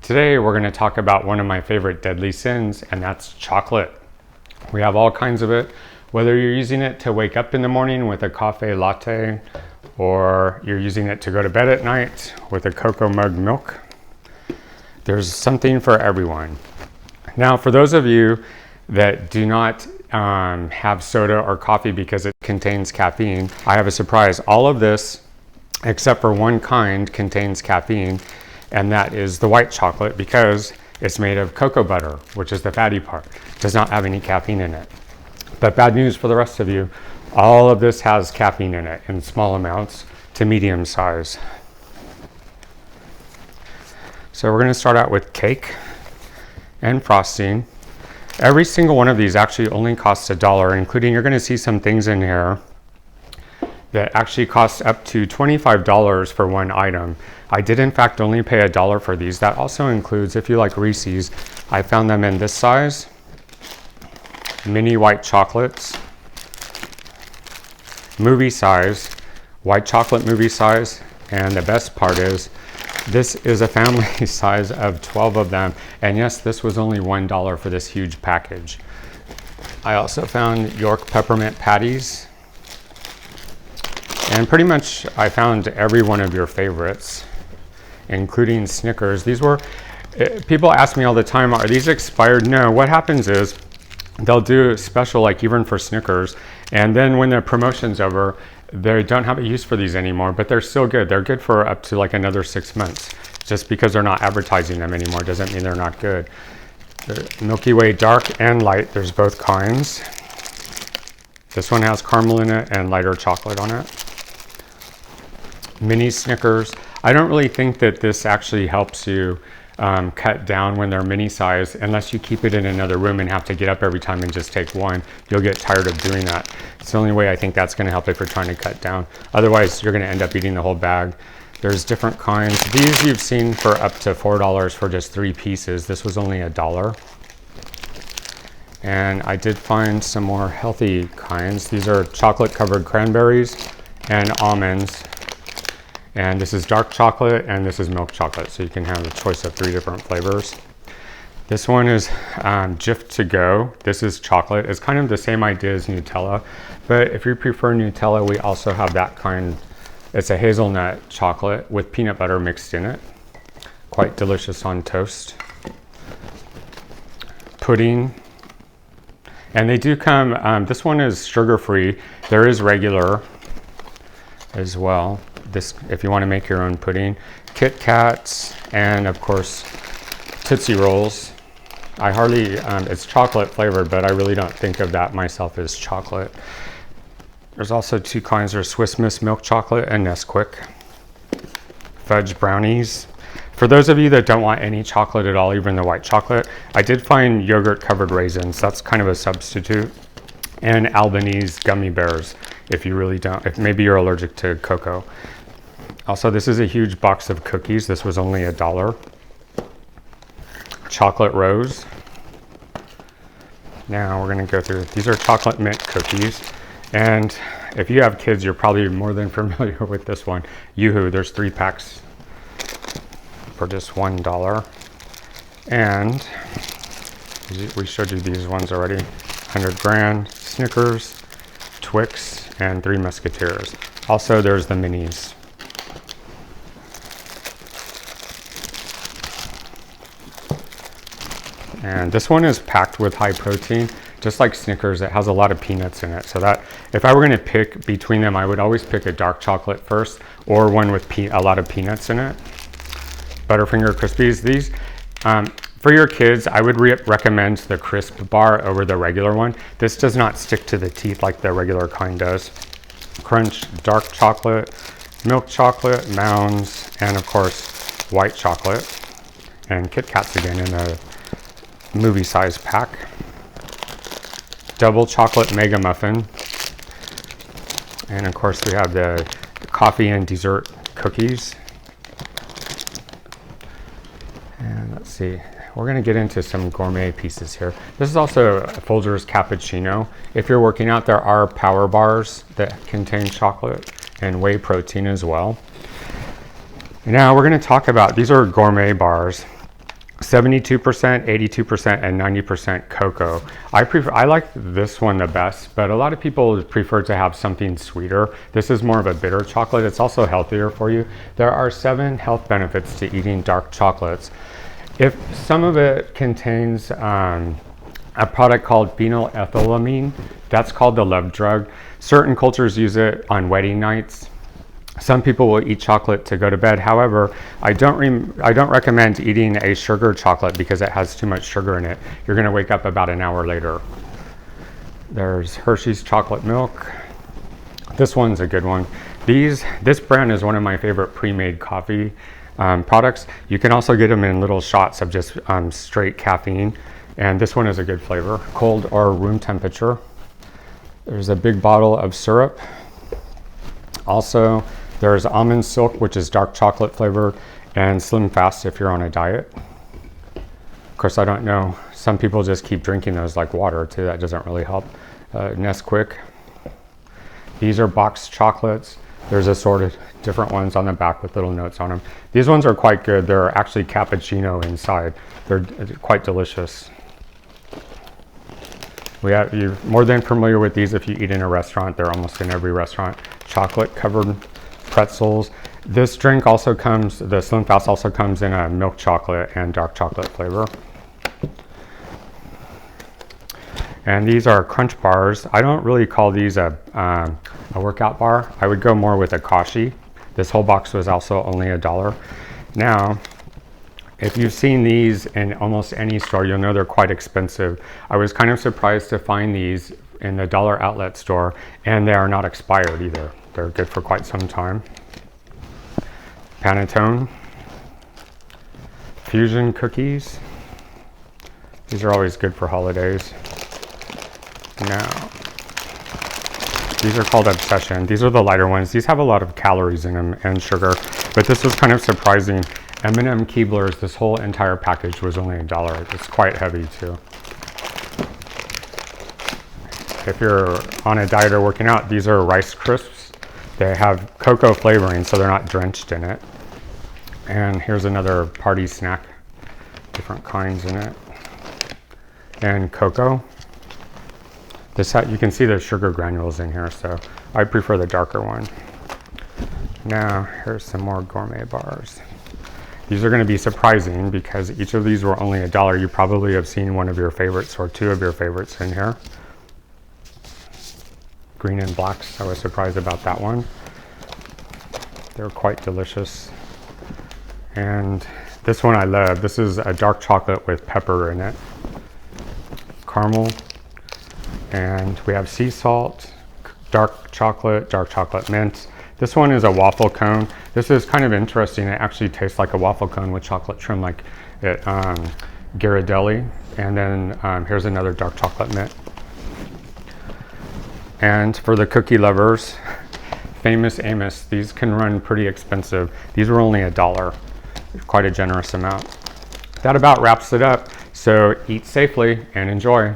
Today we're going to talk about one of my favorite deadly sins, and that's chocolate. We have all kinds of it, whether you're using it to wake up in the morning with a cafe latte, or you're using it to go to bed at night with a cocoa mug milk. There's something for everyone. Now, for those of you that do not have soda or coffee because it contains caffeine, I have a surprise. All of this, except for one kind, contains caffeine, and that is the white chocolate, because it's made of cocoa butter, which is the fatty part. It does not have any caffeine in it. But bad news for the rest of you, all of this has caffeine in it in small amounts to medium size. So we're going to start out with cake and frosting. Every single one of these actually only costs $1, including, you're going to see some things in here that actually cost up to $25 for one item. I did in fact only pay $1 for these. That also includes, if you like Reese's, I found them in this size, mini white chocolates, movie size, white chocolate movie size, and the best part is, this is a family size of 12 of them, and yes, this was only $1 for this huge package. I also found York peppermint patties, and pretty much I found every one of your favorites, including Snickers. These were, people ask me all the time, are these expired? No, what happens is they'll do a special, like even for Snickers, and then when the promotion's over, they don't have a use for these anymore, but they're still good. They're good for up to like another 6 months. Just because they're not advertising them anymore doesn't mean they're not good. They're Milky Way dark and light, there's both kinds. This one has caramel in it and lighter chocolate on it. Mini Snickers. I don't really think that this actually helps you cut down when they're mini size, unless you keep it in another room and have to get up every time and just take one. You'll get tired of doing that. It's the only way I think that's going to help if you're trying to cut down. Otherwise, you're going to end up eating the whole bag. There's different kinds. These you've seen for up to $4 for just 3 pieces. This was only $1. And I did find some more healthy kinds. These are chocolate covered cranberries and almonds. And this is dark chocolate and this is milk chocolate. So you can have a choice of 3 different flavors. This one is Jif to go. This is chocolate. It's kind of the same idea as Nutella, but if you prefer Nutella, we also have that kind. It's a hazelnut chocolate with peanut butter mixed in it. Quite delicious on toast. Pudding. And they do come, this one is sugar-free. There is regular as well. This, if you want to make your own pudding. Kit Kats, and of course Tootsie Rolls. I hardly, it's chocolate flavored, but I really don't think of that myself as chocolate. There's also 2 kinds, there's Swiss Miss milk chocolate and Nesquik. Fudge brownies. For those of you that don't want any chocolate at all, even the white chocolate, I did find yogurt covered raisins. That's kind of a substitute. And Albanese gummy bears, if you really don't, if maybe you're allergic to cocoa. Also, this is a huge box of cookies. This was only $1. Chocolate Rose. Now we're going to go through, these are chocolate mint cookies. And if you have kids, you're probably more than familiar with this one. Yoo-hoo, there's 3 packs for just $1. And we showed you these ones already. 100 grand, Snickers, Twix, and 3 Musketeers. Also, there's the minis. And this one is packed with high protein, just like Snickers. It has a lot of peanuts in it. So that, if I were going to pick between them, I would always pick a dark chocolate first, or one with a lot of peanuts in it. Butterfinger Crispies. These, for your kids, I would recommend the crisp bar over the regular one. This does not stick to the teeth like the regular kind does. Crunch, dark chocolate, milk chocolate, Mounds, and of course, white chocolate. And Kit Kats again in a movie size pack. Double chocolate mega muffin. And of course we have the coffee and dessert cookies. And let's see, We're gonna get into some gourmet pieces here. This is also a Folgers cappuccino. If you're working out, there are power bars that contain chocolate and whey protein as well. Now we're gonna talk about, these are gourmet bars. 72%, 82%, and 90% cocoa. I like this one the best, but a lot of people prefer to have something sweeter. This is more of a bitter chocolate. It's also healthier for you. There are 7 health benefits to eating dark chocolates. If some of it contains a product called phenylethylamine, that's called the love drug. Certain cultures use it on wedding nights. Some people will eat chocolate to go to bed. However, I don't recommend eating a sugar chocolate because it has too much sugar in it. You're going to wake up about an hour later. There's Hershey's chocolate milk. This one's a good one. This brand is one of my favorite pre-made coffee products. You can also get them in little shots of just straight caffeine. And this one is a good flavor, cold or room temperature. There's a big bottle of syrup. Also, there's almond silk, which is dark chocolate flavored, and Slim Fast if you're on a diet. Of course, I don't know. Some people just keep drinking those like water too. That doesn't really help. Nesquik. These are boxed chocolates. There's assorted different ones on the back with little notes on them. These ones are quite good. They're actually cappuccino inside. They're quite delicious. You're more than familiar with these if you eat in a restaurant. They're almost in every restaurant. Chocolate covered pretzels. This drink also comes, the Slim Fast also comes in a milk chocolate and dark chocolate flavor. And these are crunch bars. I don't really call these a workout bar. I would go more with a kashi. This whole box was also only $1. Now, if you've seen these in almost any store, you'll know they're quite expensive. I was kind of surprised to find these in the dollar outlet store, and they are not expired either. They're good for quite some time. Panettone. Fusion cookies. These are always good for holidays. Now, these are called Obsession. These are the lighter ones. These have a lot of calories in them and sugar, but this was kind of surprising. M&M Keeblers, this whole entire package was only $1. It's quite heavy too. If you're on a diet or working out, these are Rice Crisps. They have cocoa flavoring, so they're not drenched in it. And here's another party snack, different kinds in it. And cocoa. You can see the sugar granules in here, so I prefer the darker one. Now, here's some more gourmet bars. These are going to be surprising because each of these were only $1. You probably have seen one of your favorites or 2 of your favorites in here. Green and blacks, I was surprised about that one. They're quite delicious. And this one I love. This is a dark chocolate with pepper in it. Caramel. And we have sea salt, dark chocolate mint. This one is a waffle cone. This is kind of interesting. It actually tastes like a waffle cone with chocolate trim, like at Ghirardelli. And then here's another dark chocolate mint. And for the cookie lovers, Famous Amos. These can run pretty expensive. These were only $1. Quite a generous amount. That about wraps it up. So eat safely and enjoy.